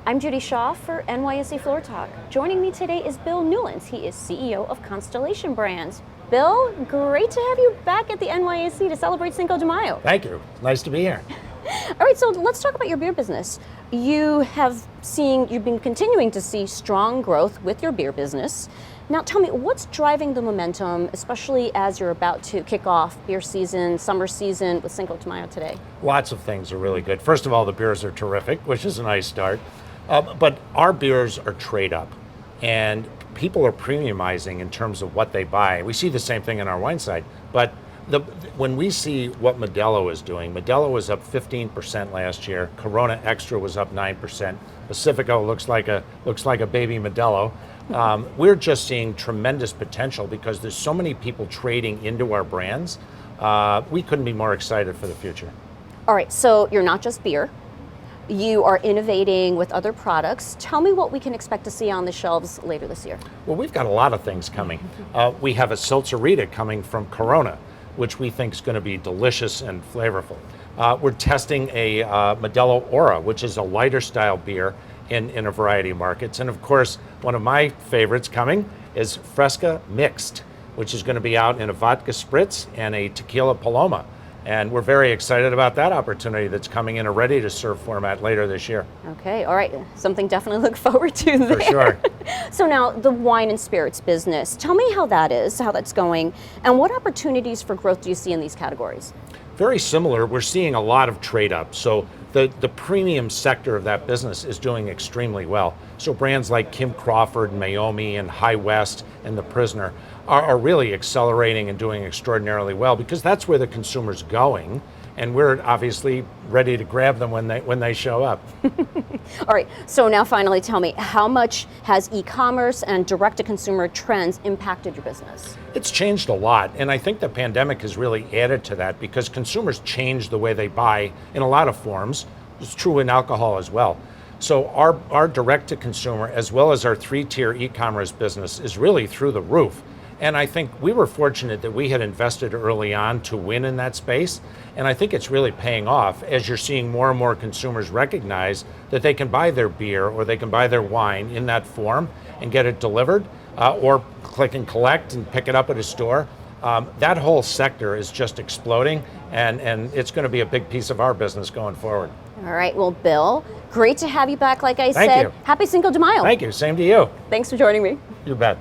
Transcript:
I'm Judy Shaw for NYSE Floor Talk. Joining me today is Bill Newlands. He is CEO of Constellation Brands. Bill, great to have you back at the NYSE to celebrate Cinco de Mayo. Thank you. Nice to be here. All right, so let's talk about your beer business. You've been continuing to see strong growth with your beer business. Now tell me, what's driving the momentum, especially as you're about to kick off beer season, summer season with Cinco de Mayo today? Lots of things are really good. First of all, the beers are terrific, which is a nice start. But our beers are trade up, and people are premiumizing in terms of what they buy. We see the same thing in our wine side, but when we see what Modelo is doing, Modelo was up 15% last year. Corona Extra was up 9%. Pacifico looks like a baby Modelo. We're just seeing tremendous potential because there's so many people trading into our brands. We couldn't be more excited for the future. All right, so you're not just beer. You are innovating with other products. Tell me what we can expect to see on the shelves later this year. Well, we've got a lot of things coming. We have a Seltzerita coming from Corona, which we think is going to be delicious and flavorful. We're testing a Modelo Ora, which is a lighter style beer in a variety of markets. And of course, one of my favorites coming is Fresca Mixed, which is going to be out in a vodka spritz and a tequila paloma. And we're very excited about that opportunity that's coming in a ready to serve format later this year. Okay, all right, something definitely to look forward to there. For sure. So now the wine and spirits business, tell me how that's going, and what opportunities for growth do you see in these categories? Very similar. We're seeing a lot of trade up. So the premium sector of that business is doing extremely well. So brands like Kim Crawford, Meiomi, and High West, and The Prisoner are really accelerating and doing extraordinarily well because that's where the consumer's going, and we're obviously ready to grab them when they show up. All right, so now finally tell me, how much has e-commerce and direct-to-consumer trends impacted your business? It's changed a lot, and I think the pandemic has really added to that because consumers change the way they buy in a lot of forms. It's true in alcohol as well. So our direct-to-consumer, as well as our three-tier e-commerce business, is really through the roof. And I think we were fortunate that we had invested early on to win in that space. And I think it's really paying off as you're seeing more and more consumers recognize that they can buy their beer or they can buy their wine in that form and get it delivered or click and collect and pick it up at a store. That whole sector is just exploding, and it's going to be a big piece of our business going forward. All right, well, Bill, great to have you back, like I Thank said. you. Happy Cinco de Mayo. Thank you. Same to you. Thanks for joining me. You bet.